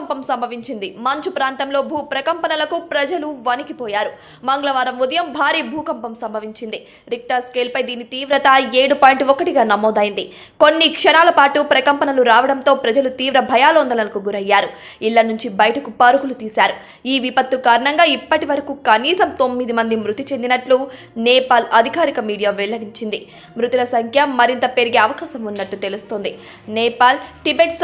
భూకంపం సంభవించింది. మంచు ప్రాంతంలో భూ ప్రకంపనలకు ప్రజలు వణికిపోయారు. మంగళవారం ఉదయం భారీ భూకంపం సంభవించింది. రిక్టర్ స్కేల్పై దీని తీవ్రత 7.1గా నమోదైంది. కొన్ని క్షణాల పాటు ప్రకంపనలు రావడంతో ప్రజలు తీవ్ర భయాందోళనలకు గురయ్యారు. ఇళ్ల నుంచి బయటకు పరుగులు తీశారు. ఈ విపత్తు కారణంగా ఇప్పటి వరకు కనీసం 9 మంది మృతి చెందినట్లు నేపాల్ అధికారిక మీడియా వెల్లడించింది. మృతుల సంఖ్య మరింత పెరిగే అవకాశం ఉన్నట్టు తెలుస్తోంది. నేపాల్ టిబెట్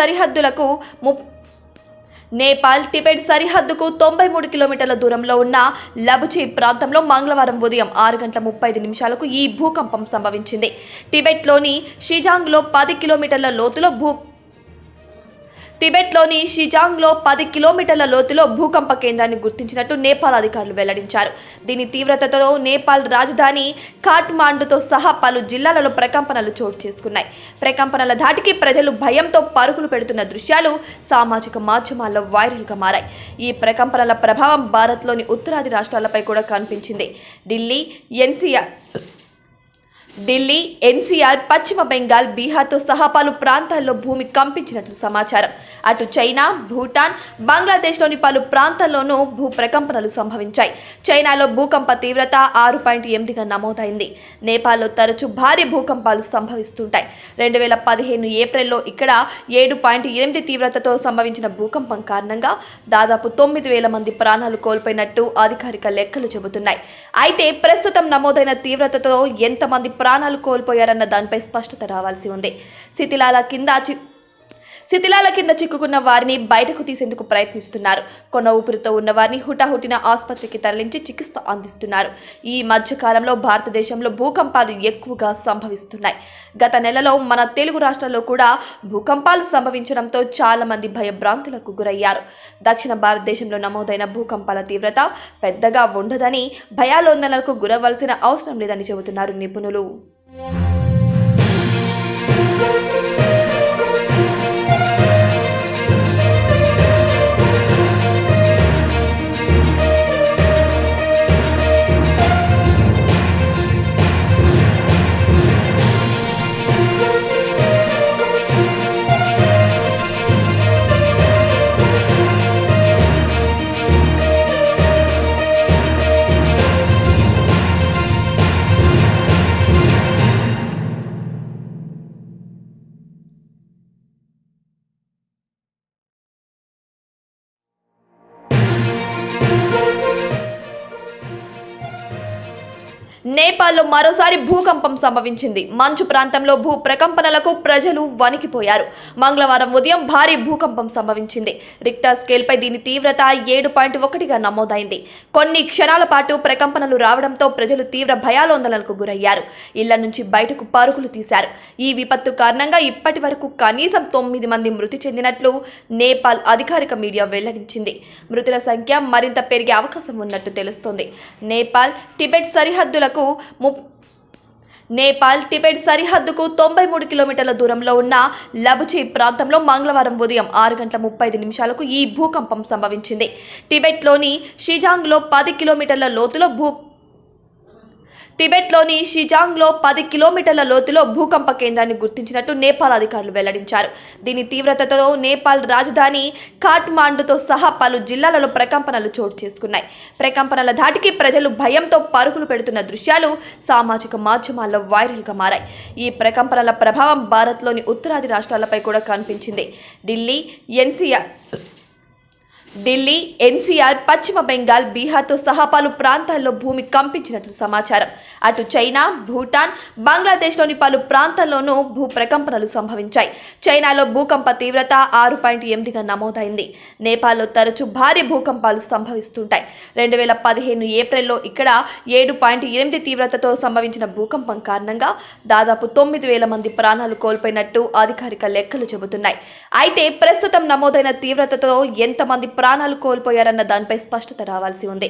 సరిహద్దుకు 93 కిలోమీటర్ల దూరంలో ఉన్న లబుచి ప్రాంతంలో మంగళవారం ఉదయం 6:35 ఈ భూకంపం సంభవించింది. టిబెట్లోని షిజాంగ్లో 10 కిలోమీటర్ల లోతులో భూకంప కేంద్రాన్ని గుర్తించినట్టు నేపాల్ అధికారులు వెల్లడించారు. దీని తీవ్రతతో నేపాల్ రాజధాని ఖాట్మాండుతో సహా పలు జిల్లాలలో ప్రకంపనలు చోటు చేసుకున్నాయి. ప్రకంపనల ధాటికి ప్రజలు భయంతో పరుగులు పెడుతున్న దృశ్యాలు సామాజిక మాధ్యమాల్లో వైరల్గా మారాయి. ఈ ప్రకంపనల ప్రభావం భారత్లోని ఉత్తరాది రాష్ట్రాలపై కూడా కనిపించింది. ఢిల్లీ, ఎన్సీఆర్, పశ్చిమ బెంగాల్, బీహార్తో సహా పలు ప్రాంతాల్లో భూమి కంపించినట్లు సమాచారం. అటు చైనా, భూటాన్, బంగ్లాదేశ్లోని పలు ప్రాంతాల్లోనూ భూ ప్రకంపనలు సంభవించాయి. చైనాలో భూకంప తీవ్రత 6.8గా నమోదైంది. నేపాల్లో తరచూ భారీ భూకంపాలు సంభవిస్తుంటాయి. 2015 ఏప్రిల్లో ఇక్కడ 7.8 తీవ్రతతో సంభవించిన భూకంపం కారణంగా దాదాపు 9,000 మంది ప్రాణాలు కోల్పోయినట్టు అధికారిక లెక్కలు చెబుతున్నాయి. అయితే ప్రస్తుతం నమోదైన తీవ్రతతో ఎంతమంది ప్రాణాలు కోల్పోయారన్న దానిపై స్పష్టత రావాల్సి ఉంది. శిథిలాల కింద చిక్కుకున్న వారిని బయటకు తీసేందుకు ప్రయత్నిస్తున్నారు. కొన ఊపిరితో ఉన్న వారిని హుటాహుటిన ఆసుపత్రికి తరలించి చికిత్స అందిస్తున్నారు. ఈ మధ్య కాలంలో భారతదేశంలో భూకంపాలు ఎక్కువగా సంభవిస్తున్నాయి. గత నెలలో మన తెలుగు రాష్ట్రాల్లో కూడా భూకంపాలు సంభవించడంతో చాలా మంది భయభ్రాంతులకు గురయ్యారు. దక్షిణ భారతదేశంలో నమోదైన భూకంపాల తీవ్రత పెద్దగా ఉండదని, భయాందోళనలకు గురవలసిన అవసరం లేదని చెబుతున్నారు నిపుణులు. నేపాల్లో మరోసారి భూకంపం సంభవించింది. మంచు ప్రాంతంలో భూ ప్రకంపనలకు ప్రజలు వణికిపోయారు. మంగళవారం ఉదయం భారీ భూకంపం సంభవించింది. రిక్టర్ స్కేల్పై దీని తీవ్రత 7.1గా నమోదైంది. కొన్ని క్షణాల పాటు ప్రకంపనలు రావడంతో ప్రజలు తీవ్ర భయాందోళనలకు గురయ్యారు. ఇళ్ల నుంచి బయటకు పరుగులు తీశారు. ఈ విపత్తు కారణంగా ఇప్పటి వరకు కనీసం 9 మంది మృతి చెందినట్లు నేపాల్ అధికారిక మీడియా వెల్లడించింది. మృతుల సంఖ్య మరింత పెరిగే అవకాశం ఉన్నట్టు తెలుస్తోంది. నేపాల్ టిబెట్ సరిహద్దుకు 93 కిలోమీటర్ల దూరంలో ఉన్న లబుచి ప్రాంతంలో మంగళవారం ఉదయం 6:35 ఈ భూకంపం సంభవించింది. టిబెట్లోని షిజాంగ్లో 10 కిలోమీటర్ల లోతులో భూకంప కేంద్రాన్ని గుర్తించినట్టు నేపాల్ అధికారులు వెల్లడించారు. దీని తీవ్రతతో నేపాల్ రాజధాని ఖాట్మాండుతో సహా పలు జిల్లాలలో ప్రకంపనలు చోటు చేసుకున్నాయి. ప్రకంపనల ధాటికి ప్రజలు భయంతో పరుగులు పెడుతున్న దృశ్యాలు సామాజిక మాధ్యమాల్లో వైరల్గా మారాయి. ఈ ప్రకంపనల ప్రభావం భారత్లోని ఉత్తరాది రాష్ట్రాలపై కూడా కనిపించింది. ఢిల్లీ, ఎన్సీఆర్, పశ్చిమ బెంగాల్, బీహార్తో సహా పలు ప్రాంతాల్లో భూమి కంపించినట్లు సమాచారం. అటు చైనా, భూటాన్, బంగ్లాదేశ్లోని పలు ప్రాంతాల్లోనూ భూ ప్రకంపనలు సంభవించాయి. చైనాలో భూకంప తీవ్రత 6.8గా నమోదైంది. నేపాల్లో తరచూ భారీ భూకంపాలు సంభవిస్తుంటాయి. 2015 ఏప్రిల్లో ఇక్కడ 7.8 తీవ్రతతో సంభవించిన భూకంపం కారణంగా దాదాపు 9,000 మంది ప్రాణాలు కోల్పోయినట్టు అధికారిక లెక్కలు చెబుతున్నాయి. అయితే ప్రస్తుతం నమోదైన తీవ్రతతో ఎంతమంది ప్రాణాలు కోల్పోయారన్న దానిపై స్పష్టత రావాల్సి ఉంది.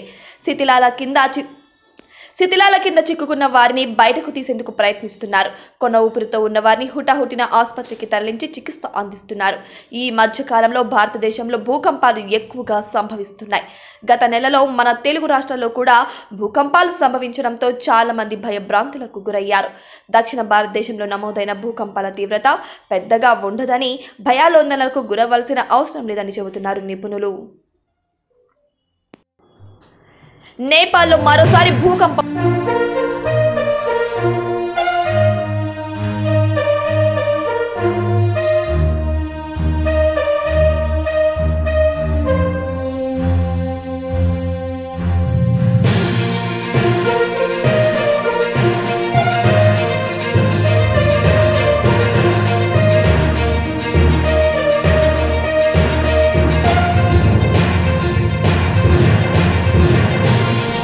శిథిలాల కింద చిక్కుకున్న వారిని బయటకు తీసేందుకు ప్రయత్నిస్తున్నారు. కొన ఊపిరితో ఉన్న వారిని హుటాహుటిన ఆసుపత్రికి తరలించి చికిత్స అందిస్తున్నారు. ఈ మధ్య కాలంలో భారతదేశంలో భూకంపాలు ఎక్కువగా సంభవిస్తున్నాయి. గత నెలలో మన తెలుగు రాష్ట్రాల్లో కూడా భూకంపాలు సంభవించడంతో చాలా మంది భయభ్రాంతులకు గురయ్యారు. దక్షిణ భారతదేశంలో నమోదైన భూకంపాల తీవ్రత పెద్దగా ఉండదని, భయాందోళనలకు గురవలసిన అవసరం లేదని చెబుతున్నారు నిపుణులు. నేపాల్లో మరోసారి భూకంపం